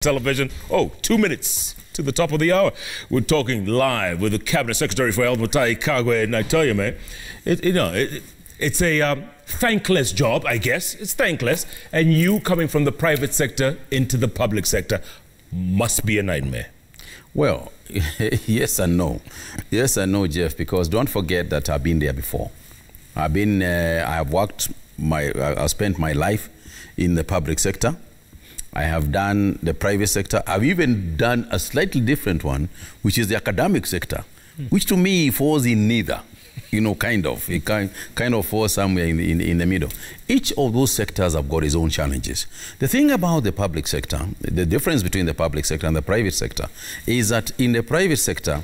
Television. Oh, 2 minutes to the top of the hour. We're talking live with the Cabinet Secretary for Health, Mutai Kagwe, and I tell you, man, it's a thankless job, I guess. It's thankless, and you coming from the private sector into the public sector must be a nightmare. Well, yes and no. Yes and no, Jeff, because don't forget that I've been there before. I've spent my life in the public sector. I have done the private sector. I've even done a slightly different one, which is the academic sector, which to me falls in neither, kind of. It kind of falls somewhere in the middle. Each of those sectors have got its own challenges. The thing about the public sector, the difference between the public sector and the private sector, is that in the private sector,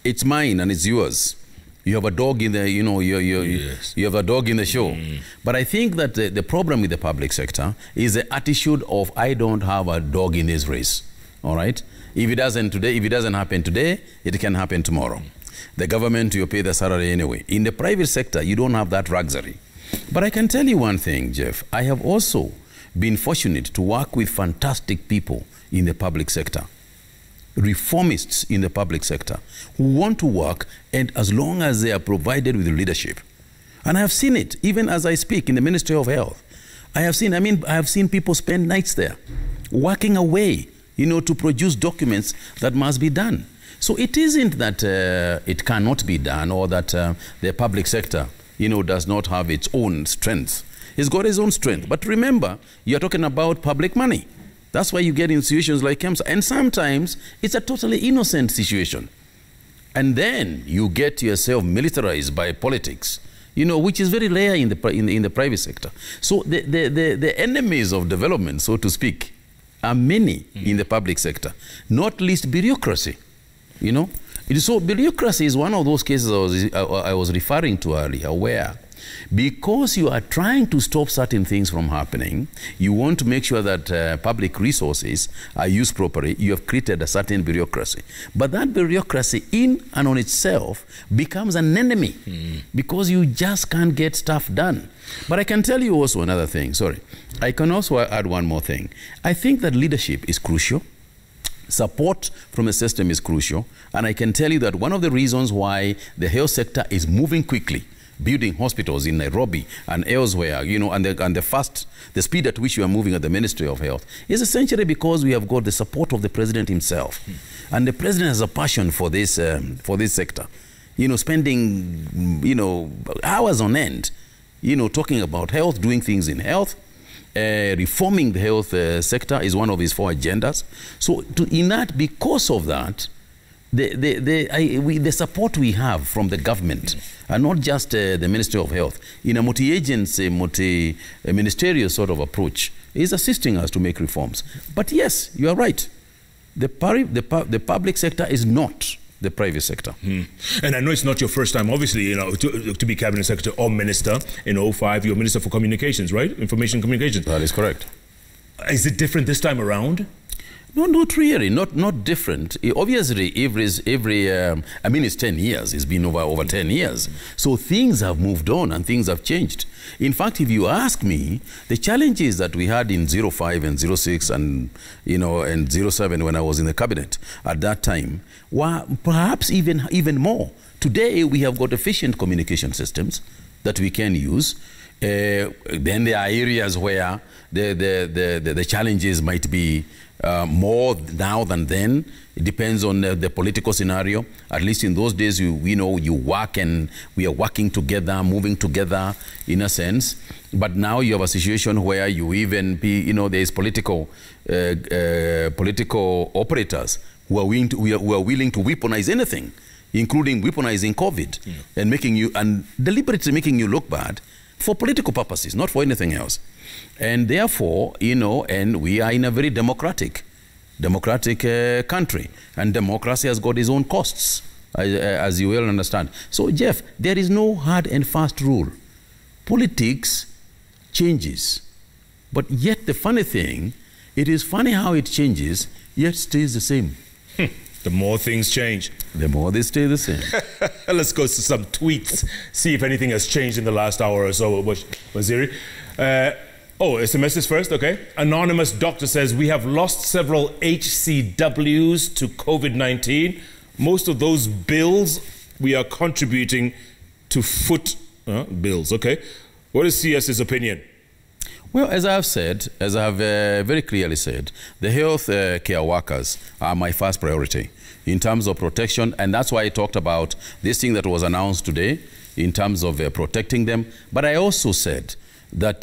it's mine and it's yours. You have a dog in the, Yes. you have a dog in the show. But I think that the problem with the public sector is the attitude of, I don't have a dog in this race. All right? If it doesn't happen today, it can happen tomorrow. The government, you pay the salary anyway. In the private sector, you don't have that luxury. But I can tell you one thing, Jeff. I have also been fortunate to work with fantastic people in the public sector. Reformists in the public sector who want to work, and as long as they are provided with leadership. And I have seen it even as I speak in the Ministry of Health. I have seen people spend nights there working away, to produce documents that must be done. So it isn't that it cannot be done, or that the public sector does not have its own strength. It's got its own strength. But remember, you're talking about public money. That's why you get in situations like KEMSA. And sometimes it's a totally innocent situation. And then you get yourself militarized by politics, which is very rare in the private sector. So the enemies of development, so to speak, are many in the public sector, not least bureaucracy. So bureaucracy is one of those cases I was referring to earlier, where because you are trying to stop certain things from happening, you want to make sure that public resources are used properly. You have created a certain bureaucracy. But that bureaucracy in and on itself becomes an enemy because you just can't get stuff done. But I can tell you also another thing. Sorry. I can also add one more thing. I think that leadership is crucial. Support from the system is crucial. And I can tell you that one of the reasons why the health sector is moving quickly, building hospitals in Nairobi and elsewhere, and the speed at which we are moving at the Ministry of Health is essentially because we have got the support of the President himself. And the President has a passion for this sector. Spending, hours on end, talking about health, doing things in health. Reforming the health sector is one of his 4 agendas. So because of that, the support we have from the government, and not just the Ministry of Health, in a multi-agency, multi-ministerial sort of approach, is assisting us to make reforms. But yes, you are right. The public sector is not the private sector. And I know it's not your first time, obviously, to be Cabinet Secretary or Minister. In 2005, you're Minister for Communications, right? Information Communications. That is correct. Is it different this time around? No, not really. Not different. Obviously, it's 10 years. It's been over 10 years. So things have moved on and things have changed. In fact, if you ask me, the challenges that we had in 05 and 06 and, and 07 when I was in the cabinet at that time were perhaps even more. Today, we have got efficient communication systems that we can use. Then there are areas where the challenges might be more now than then. It depends on the political scenario. At least in those days, you work and we are working together, moving together in a sense. But now you have a situation where you even there is political operators who are willing to weaponize anything, including weaponizing COVID and deliberately making you look bad for political purposes, not for anything else. And therefore, and we are in a very democratic country, and democracy has got its own costs, as you well understand. So, Jeff, there is no hard and fast rule. Politics changes, but yet the funny thing, it is funny how it changes, yet stays the same. The more things change, the more they stay the same. Let's go to some tweets, see if anything has changed in the last hour or so, Waziri. Oh, SMSs first, okay. Anonymous doctor says we have lost several HCWs to COVID-19. Most of those bills we are contributing to foot bills, okay. What is CS's opinion? Well, as I have said, as I have very clearly said, the health care workers are my first priority in terms of protection, and that's why I talked about this thing that was announced today in terms of protecting them. But I also said that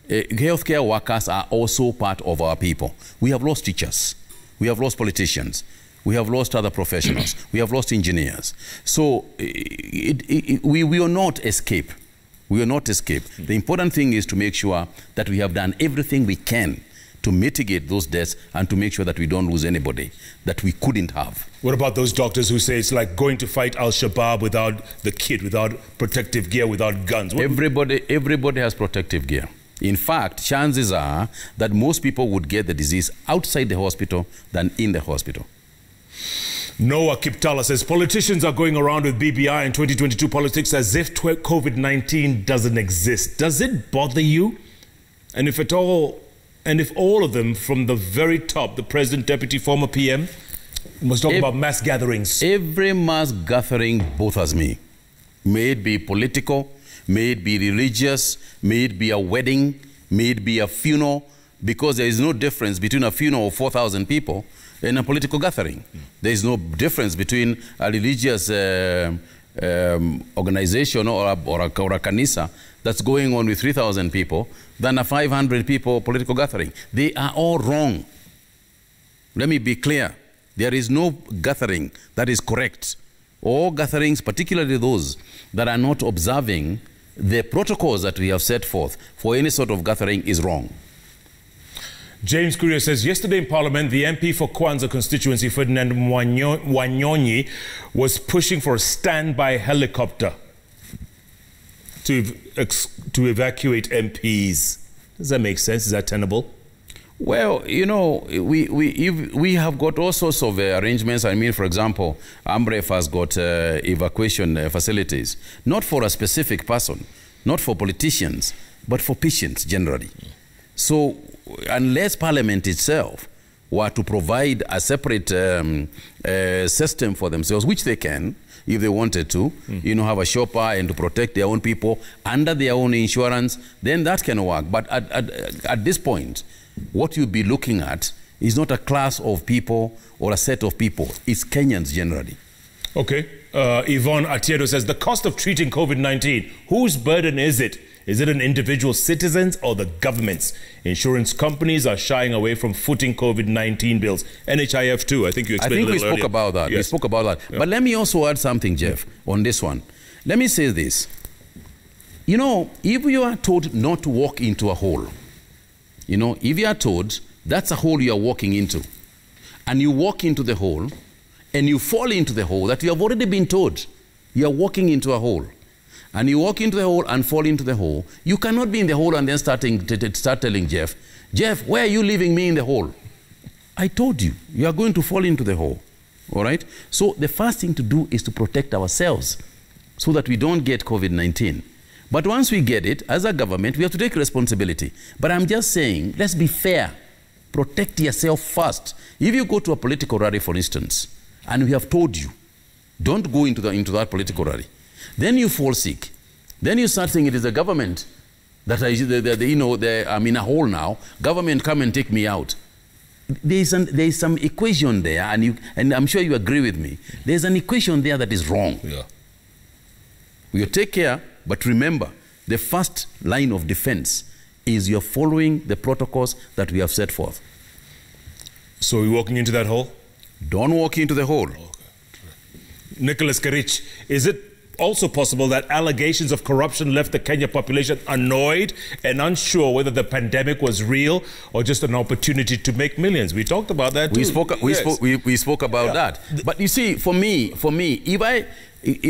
healthcare workers are also part of our people. We have lost teachers, we have lost politicians, we have lost other professionals, we have lost engineers. So we will not escape. We will not escape. The important thing is to make sure that we have done everything we can to mitigate those deaths and to make sure that we don't lose anybody that we couldn't have. What about those doctors who say it's like going to fight Al-Shabaab without the kit, without protective gear, without guns? Everybody has protective gear. In fact, chances are that most people would get the disease outside the hospital than in the hospital. Noah Kiptala says politicians are going around with BBI in 2022 politics as if COVID-19 doesn't exist. Does it bother you? And if all of them from the very top, the president, deputy, former PM, must talk about mass gatherings. Every mass gathering bothers me. May it be political, may it be religious, may it be a wedding, may it be a funeral, because there is no difference between a funeral of 4,000 people and a political gathering. There is no difference between a religious organization or a kanisa that's going on with 3,000 people than a 500 people political gathering. They are all wrong. Let me be clear. There is no gathering that is correct. All gatherings, particularly those that are not observing the protocols that we have set forth for any sort of gathering, is wrong. James Courier says, yesterday in Parliament, the MP for Kwanza constituency, Ferdinand Wanyonyi, was pushing for a standby helicopter to evacuate MPs. Does that make sense? Is that tenable? Well, you know, we have got all sorts of arrangements. I mean, for example, AMREF has got evacuation facilities, not for a specific person, not for politicians, but for patients generally. So unless Parliament itself were to provide a separate system for themselves, which they can, if they wanted to, you know, have a shopper and to protect their own people under their own insurance, then that can work. But at this point, what you'll be looking at is not a class of people or a set of people. It's Kenyans generally. Okay. Yvonne Atiedo says, the cost of treating COVID-19, whose burden is it? Is it an individual citizens or the governments? Insurance companies are shying away from footing COVID-19 bills. NHIF too, I think you explained a little earlier. We spoke about that. Yes. We spoke about that. Yeah. But let me also add something, Jeff, on this one. Let me say this. You know, if you are told not to walk into a hole, you know, if you are told that's a hole you are walking into, and you walk into the hole, and you fall into the hole that you have already been told, you are walking into a hole, and you walk into the hole and fall into the hole, you cannot be in the hole and then start telling Jeff, why are you leaving me in the hole? I told you, you are going to fall into the hole, all right? So the first thing to do is to protect ourselves so that we don't get COVID-19. But once we get it, as a government, we have to take responsibility. But I'm just saying, let's be fair. Protect yourself first. If you go to a political rally, for instance, and we have told you, don't go into that political rally, then you fall sick. Then you start saying it is the government that I'm in a hole now. Government, come and take me out. There is some equation there, and I'm sure you agree with me. There's an equation there that is wrong. Yeah. You take care, but remember, the first line of defense is you're following the protocols that we have set forth. So we're walking into that hole? Don't walk into the hole. Okay. Nicholas Karich, is it also possible that allegations of corruption left the Kenya population annoyed and unsure whether the pandemic was real or just an opportunity to make millions? We talked about that too. We spoke about that. But you see, for me,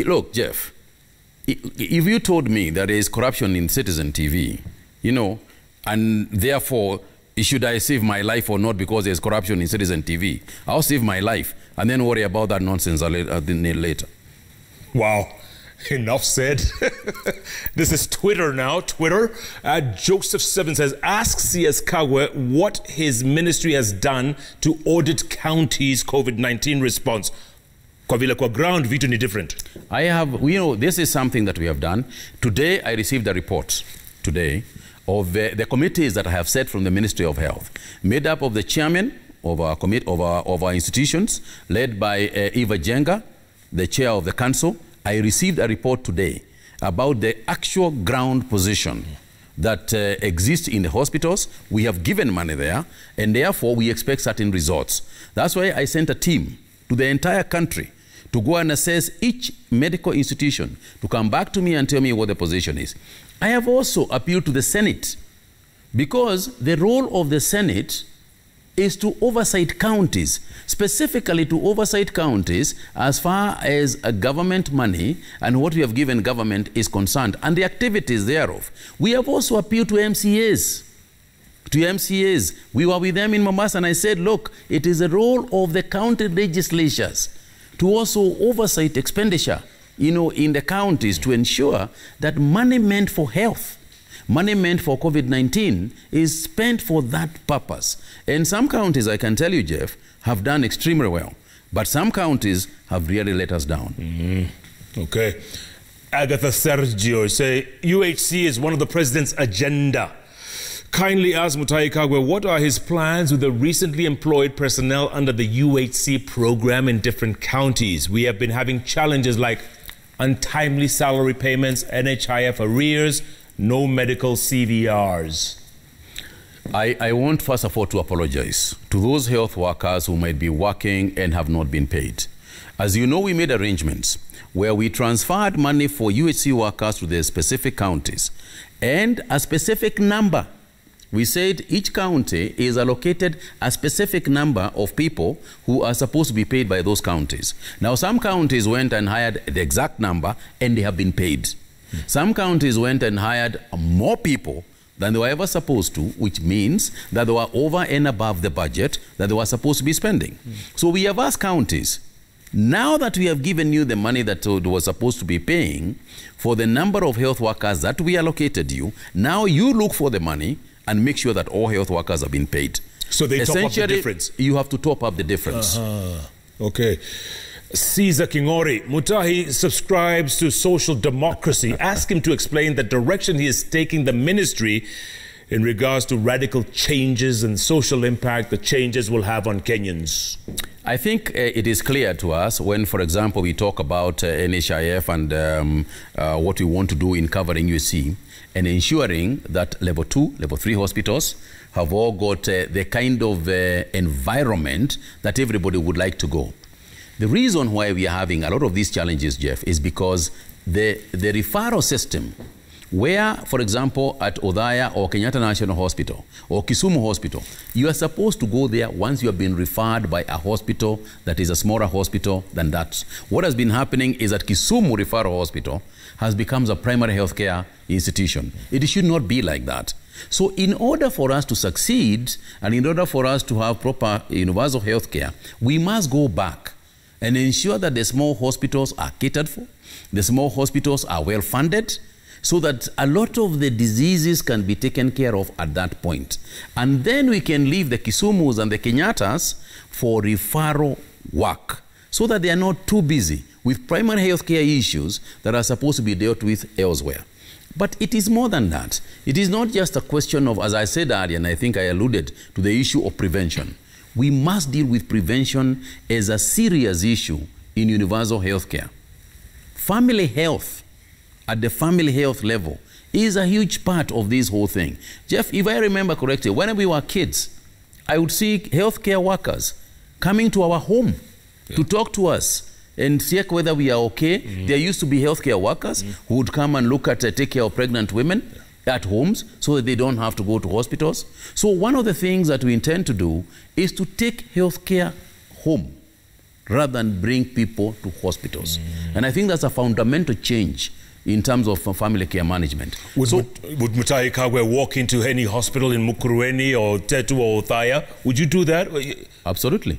look, Jeff, if you told me that there is corruption in Citizen TV, you know, and therefore, should I save my life or not because there's corruption in Citizen TV, I'll save my life and then worry about that nonsense later. Wow. Enough said. This is Twitter now. Twitter. Joseph7 says, ask CS Kagwe what his ministry has done to audit counties' COVID-19 response. Kwa vile kwa ground, vitu ni different. This is something that we have done. Today, I received a report of the committees that I have set from the Ministry of Health, made up of the chairman of our institutions, led by Eva Jenga, the chair of the council. I received a report today about the actual ground position that exists in the hospitals. We have given money there, and therefore we expect certain results. That's why I sent a team to the entire country to go and assess each medical institution, to come back to me and tell me what the position is. I have also appealed to the Senate, because the role of the Senate is to oversight counties, specifically to oversight counties as far as government money and what we have given government is concerned, and the activities thereof. We have also appealed to MCAs. We were with them in Mombasa, and I said, look, it is a role of the county legislatures to also oversight expenditure, in the counties, to ensure that money meant for health, money meant for COVID-19 is spent for that purpose. And some counties, I can tell you, Jeff, have done extremely well. But some counties have really let us down. Okay. Agatha Sergio say, UHC is one of the president's agenda. Kindly ask Mutahi Kagwe, what are his plans with the recently employed personnel under the UHC program in different counties? We have been having challenges like untimely salary payments, NHIF arrears, no medical CVRs. I want first of all to apologize to those health workers who might be working and have not been paid. As you know, we made arrangements where we transferred money for UHC workers to their specific counties, and a specific number. We said each county is allocated a specific number of people who are supposed to be paid by those counties. Now, some counties went and hired the exact number and they have been paid. Some counties went and hired more people than they were ever supposed to, which means that they were over and above the budget that they were supposed to be spending. So we have asked counties, now that we have given you the money that you were supposed to be paying for the number of health workers that we allocated you, now you look for the money and make sure that all health workers have been paid. So they top up the difference? You have to top up the difference. Okay. Caesar Kingori, Mutahi subscribes to social democracy. Ask him to explain the direction he is taking the ministry in regards to radical changes and social impact the changes will have on Kenyans. I think it is clear to us when, for example, we talk about NHIF and what we want to do in covering UC and ensuring that level 2, level 3 hospitals have all got the kind of environment that everybody would like to go. The reason why we are having a lot of these challenges, Jeff, is because the referral system, where, for example, at Odhaya or Kenyatta National Hospital or Kisumu Hospital, you are supposed to go there once you have been referred by a hospital that is a smaller hospital than that. What has been happening is that Kisumu Referral Hospital has become a primary healthcare institution. It should not be like that. So in order for us to succeed and in order for us to have proper universal healthcare, we must go back and ensure that the small hospitals are catered for, the small hospitals are well funded, so that a lot of the diseases can be taken care of at that point. And then we can leave the Kisumus and the Kenyattas for referral work, so that they are not too busy with primary healthcare issues that are supposed to be dealt with elsewhere. But it is more than that. It is not just a question of, as I said earlier, and I think I alluded to the issue of prevention. We must deal with prevention as a serious issue in universal healthcare. Family health at the family health level is a huge part of this whole thing. Jeff, if I remember correctly, when we were kids, I would see healthcare workers coming to our home to talk to us and check whether we are okay. There used to be healthcare workers who would come and look at, take care of pregnant women at homes so that they don't have to go to hospitals. So one of the things that we intend to do is to take healthcare home rather than bring people to hospitals. And I think that's a fundamental change in terms of family care management. Would Mutahi Kagwe walk into any hospital in Mukurweni or Tetu or Othaya? Would you do that? Absolutely.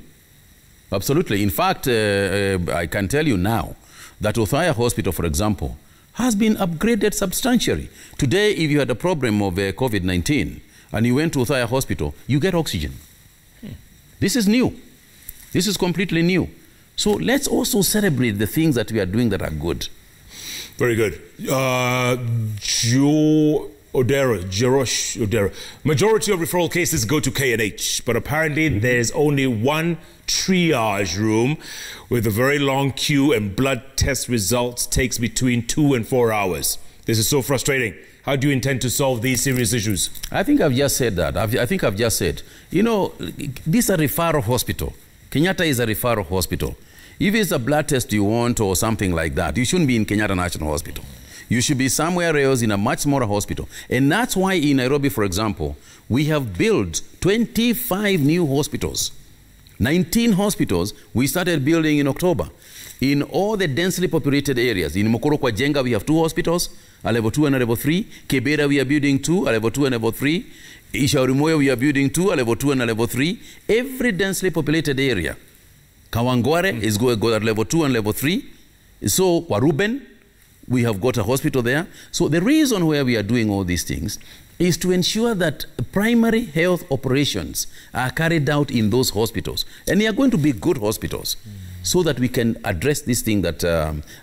Absolutely. In fact, I can tell you now that Othaya Hospital, for example, has been upgraded substantially. Today, if you had a problem of COVID-19 and you went to Othaya Hospital, you get oxygen. This is new. This is completely new. So let's also celebrate the things that we are doing that are good. Very good. Jerosh Odera. Majority of referral cases go to K&H, but apparently there's only one triage room with a very long queue, and blood test results takes between 2 and 4 hours. This is so frustrating. How do you intend to solve these serious issues? I think I've just said that. I think I've just said, you know, this is a referral hospital. Kenyatta is a referral hospital. If it's a blood test you want or something like that, you shouldn't be in Kenyatta National Hospital. You should be somewhere else in a much smaller hospital. And that's why in Nairobi, for example, we have built 25 new hospitals. 19 hospitals we started building in October. In all the densely populated areas, in Mokoro kwa Jenga we have 2 hospitals, a level 2 and a level 3. Kibera we are building 2, a level 2 and a level 3. Ishaurimoyo we are building 2, a level 2 and a level 3. Every densely populated area. Kawangware is going at level 2 and level 3. So kwa Ruben, we have got a hospital there. So the reason why we are doing all these things is to ensure that primary health operations are carried out in those hospitals. And they are going to be good hospitals so that we can address this thing that,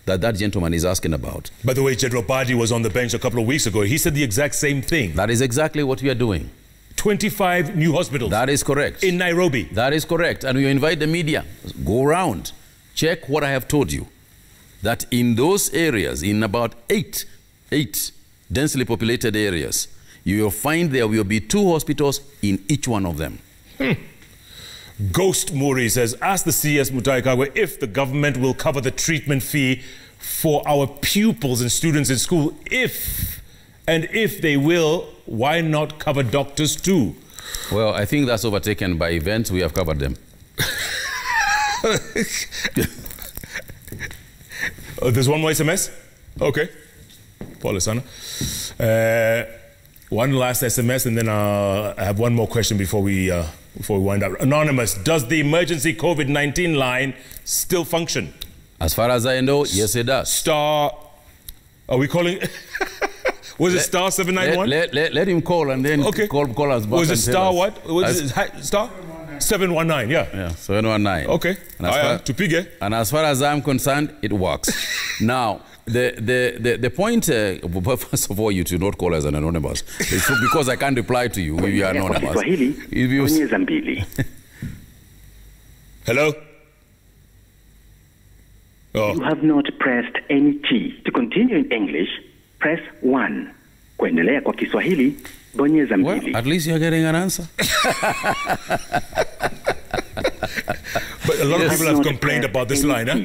that gentleman is asking about. By the way, General Badi was on the bench a couple of weeks ago. He said the exact same thing. That is exactly what we are doing. 25 new hospitals. That is correct. In Nairobi. That is correct. And we invite the media, go around, check what I have told you. That in those areas, in about eight densely populated areas, you will find there will be 2 hospitals in each one of them. Ghost Muri says, ask the CS Mutahi Kagwe if the government will cover the treatment fee for our pupils and students in school. If they will, why not cover doctors too? Well, I think that's overtaken by events. We have covered them. There's one more SMS? Okay. Paul Isana. One last SMS, and then I have one more question before we wind up. Anonymous, does the emergency COVID-19 line still function? As far as I know, yes, it does. Star, are we calling? Was it star 791? Let him call and then call us back. Was it star what? Was it star? 719, yeah. Yeah, 719. Okay. Tupige. And as far as I'm concerned, it works. Now, the point, first of all, you should not call us an anonymous. It's because I can't reply to you if you are anonymous. Hello? Oh. You have not pressed any key. To continue in English, press 1. Kuendelea kwa Kiswahili, bonyeza mbili. Well, at least you're getting an answer. But a lot of people have complained about this line, huh?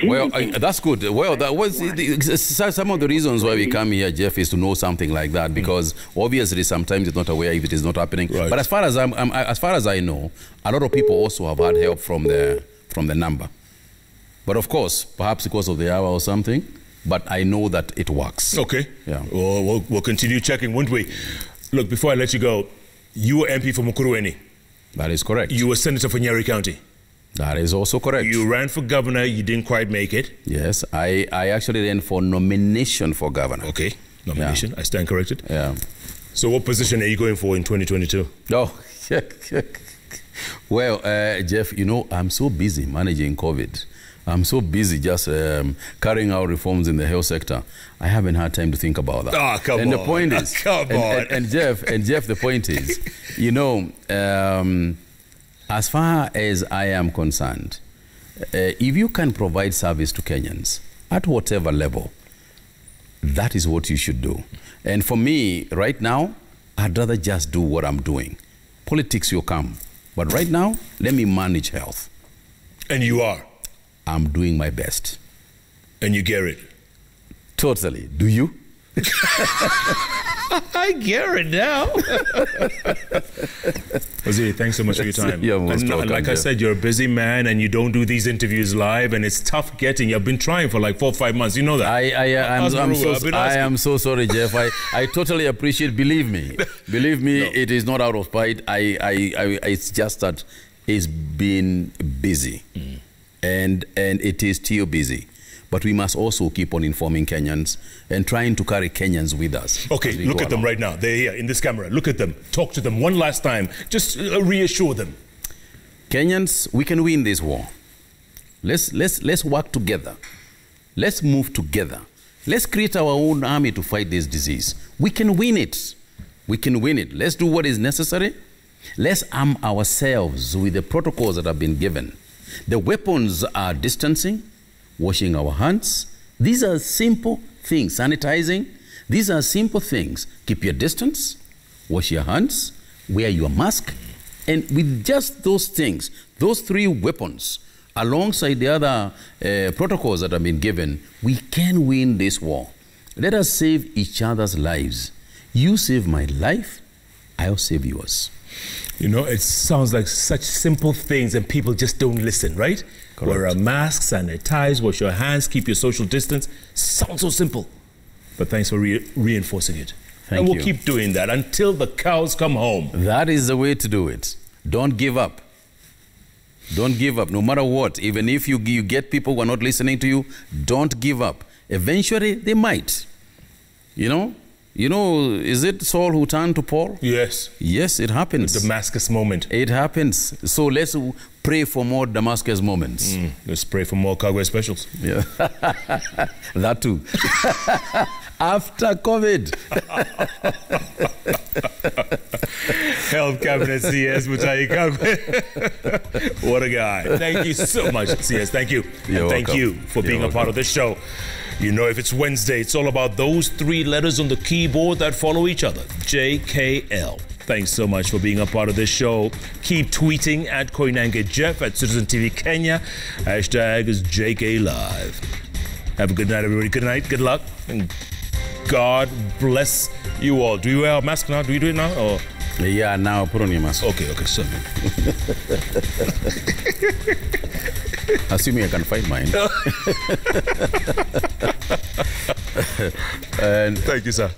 Well, that's good. Well, that was some of the reasons why we come here, Jeff, is to know something like that, because obviously sometimes it's not aware if it is not happening. Right. But as far as I know, a lot of people also have had help from the number. But of course, perhaps because of the hour or something, but I know that it works. Okay. Yeah. We'll continue checking, won't we? Look, before I let you go, you were MP for Mukuruweni. That is correct. You were Senator for Nyeri County. That is also correct. You ran for governor, you didn't quite make it. Yes, I actually ran for nomination for governor. Okay, nomination, yeah. I stand corrected. Yeah. So what position are you going for in 2022? Oh, well, Jeff, you know, I'm so busy managing COVID. I'm so busy just carrying out reforms in the health sector. I haven't had time to think about that. Ah, come on. And the point is, and Jeff, the point is, you know, as far as I am concerned, if you can provide service to Kenyans at whatever level, that is what you should do. And for me, right now, I'd rather just do what I'm doing. Politics will come. But right now, let me manage health. And you are? I'm doing my best. And you get it? Totally. Do you? I get it now. Waziri, thanks so much for your time. You're most welcome, like I said, you're a busy man and you don't do these interviews live, and it's tough getting. You've been trying for like 4 or 5 months. You know that. I am so sorry, Jeff. I totally appreciate. Believe me, no. It is not out of spite. It's just that it's been busy, and it is still busy. but we must also keep on informing Kenyans and trying to carry Kenyans with us. Okay, look at them right now. They're here in this camera. Look at them. Talk to them one last time. Just reassure them. Kenyans, we can win this war. Let's work together. Let's move together. Let's create our own army to fight this disease. We can win it. We can win it. Let's do what is necessary. Let's arm ourselves with the protocols that have been given. The weapons are distancing, washing our hands. These are simple things. Sanitizing. These are simple things. Keep your distance, wash your hands, wear your mask. And with just those things, those 3 weapons, alongside the other protocols that have been given, we can win this war. Let us save each other's lives. You save my life, I'll save yours. You know, it sounds like such simple things and people just don't listen, right? Correct. Wear a mask, sanitize, wash your hands, keep your social distance. Sounds so simple. But thanks for reinforcing it. Thank and we'll you. keep doing that until the cows come home. That is the way to do it. Don't give up. Don't give up, no matter what. Even if you get people who are not listening to you, don't give up. Eventually, they might. You know, is it Saul who turned to Paul? Yes. Yes, it happens. The Damascus moment. It happens. So let's pray for more Damascus moments. Let's pray for more Kagwe specials. Yeah. That too. After COVID. Health Cabinet CS Mutai Kagwe. What a guy. Thank you so much, CS. Thank you. You're and thank welcome. you for being a part of this show. You know, if it's Wednesday, it's all about those 3 letters on the keyboard that follow each other. JKL. Thanks so much for being a part of this show. Keep tweeting at Koinange Jeff, at Citizen TV Kenya. Hashtag is JKLive. Have a good night, everybody. Good night. Good luck. And God bless you all. Do you wear a mask now? Do you do it now? Or? Yeah, now put on your mask. Okay, so. Assuming I can find mine. And thank you, sir.